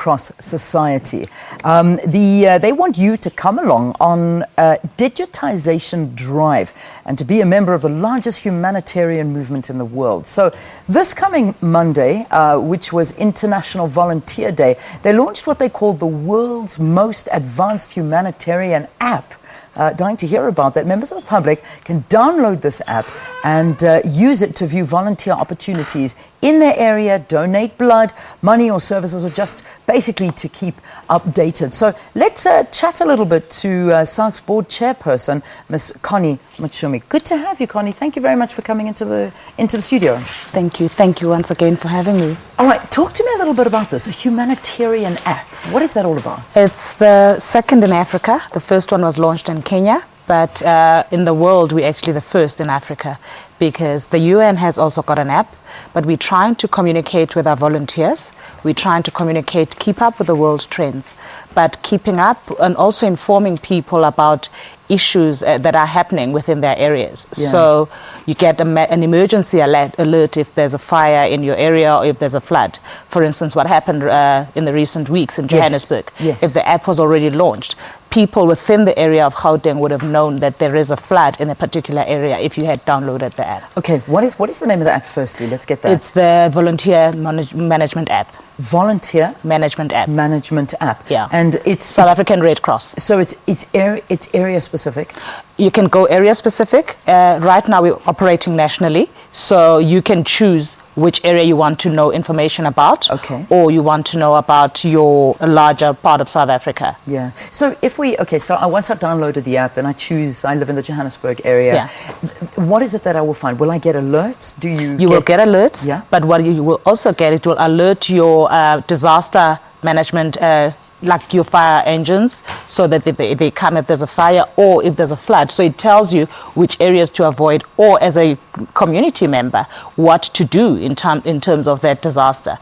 Cross Society. They want you to come along on a digitisation drive and to be a member of the largest humanitarian movement in the world. So this coming Monday, which was International Volunteer Day, they launched what they called the world's most advanced humanitarian app. Dying to hear about that. Members of the public can download this app and use it to view volunteer opportunities in their area, donate blood, money or services, or just basically to keep updated. So let's chat a little bit to SARCS board chairperson, Ms. Connie Motshumi. Good to have you, Connie. Thank you very much for coming into the studio. Thank you. Thank you once again for having me. All right, talk to me a little bit about this, a humanitarian app. What is that all about? It's the second in Africa. The first one was launched in Kenya, but in the world, we're actually the first in Africa because the UN has also got an app, but we're trying to communicate with our volunteers. We're trying to communicate, keep up with the world trends, but keeping up and also informing people about issues that are happening within their areas. Yeah. So you get an emergency alert if there's a fire in your area or if there's a flood. For instance, what happened in the recent weeks in Johannesburg. Yes. If the app was already launched, people within the area of Gauteng would have known that there is a flood in a particular area if you had downloaded the app. Okay, what is the name of the app firstly? Let's get that. It's the Volunteer Management App. Volunteer Management App. Management App. Yeah. And it's South African Red Cross. So it's area specific. You can go area specific. Right now we're operating nationally, so you can choose which area you want to know information about, okay, or you want to know about your larger part of South Africa. Yeah. So once I've downloaded the app, then I live in the Johannesburg area. Yeah. What is it that I will find? Will I get alerts? You will get alerts, yeah. But what you will also get, it will alert your disaster management, like your fire engines, so that they come if there's a fire or if there's a flood. So it tells you which areas to avoid, or as a community member, what to do in terms of that disaster.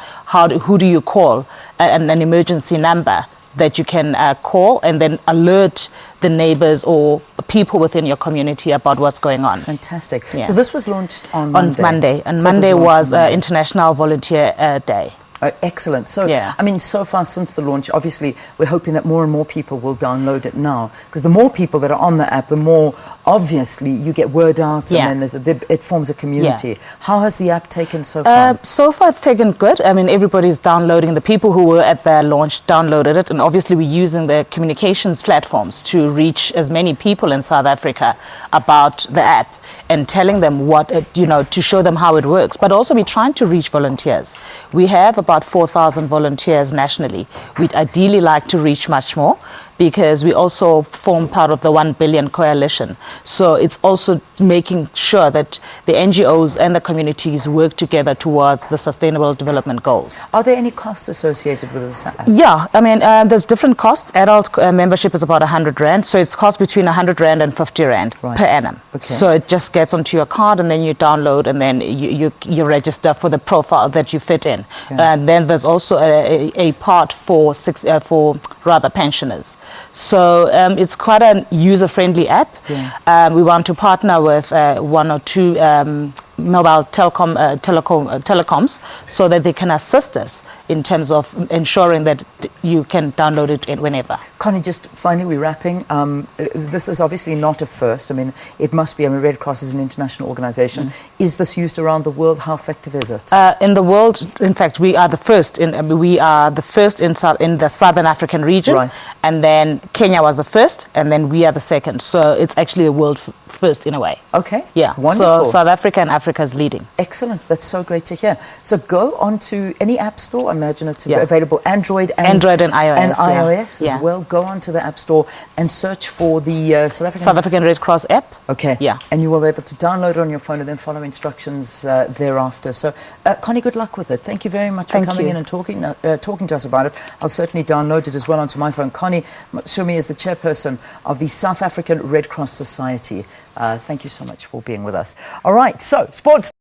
Who do you call? An emergency number that you can call and then alert the neighbors or people within your community about what's going on. Fantastic. Yeah. So this was launched on Monday. And Monday was International Volunteer Day. Excellent. So, yeah. I mean, so far since the launch, obviously, we're hoping that more and more people will download it now. Because the more people that are on the app, the more, obviously, you get word out, yeah, and then it forms a community. Yeah. How has the app taken so far? So far, it's taken good. I mean, everybody's downloading. The people who were at the launch downloaded it. And obviously, we're using the communications platforms to reach as many people in South Africa about the app and telling them what, to show them how it works. But also we're trying to reach volunteers. We have about 4,000 volunteers nationally. We'd ideally like to reach much more because we also form part of the 1 Billion Coalition. So it's also making sure that the NGOs and the communities work together towards the Sustainable Development Goals. Are there any costs associated with this app? Yeah, I mean, there's different costs. Adult membership is about 100 Rand, so it's cost between 100 Rand and 50 Rand per annum. Okay. So it just gets onto your card and then you download and then you register for the profile that you fit in. Yeah. And then there's also a part for pensioners. So it's quite a user-friendly app. Yeah. We want to partner with 1 or 2 mobile telecoms so that they can assist us in terms of ensuring that you can download it whenever. Connie, just finally, we're wrapping. This is obviously not a first. I mean, it must be. I mean, Red Cross is an international organization. Is this used around the world? How effective is it? In the world, in fact, we are the first. In the Southern African region. Right. And then Kenya was the first, and then we are the second. So it's actually a world first in a way. Okay. Yeah. Wonderful. So South Africa and Africa is leading. Excellent. That's so great to hear. So go onto any app store. I imagine it's available Android and iOS as well. Go onto the app store and search for the South African Red Cross app. Okay. Yeah. And you will be able to download it on your phone and then follow instructions thereafter. So, Connie, good luck with it. Thank you very much for coming in and talking to us about it. I'll certainly download it as well onto my phone. Connie Motshumi is the chairperson of the South African Red Cross Society. Thank you so much for being with us. All right. So, sports.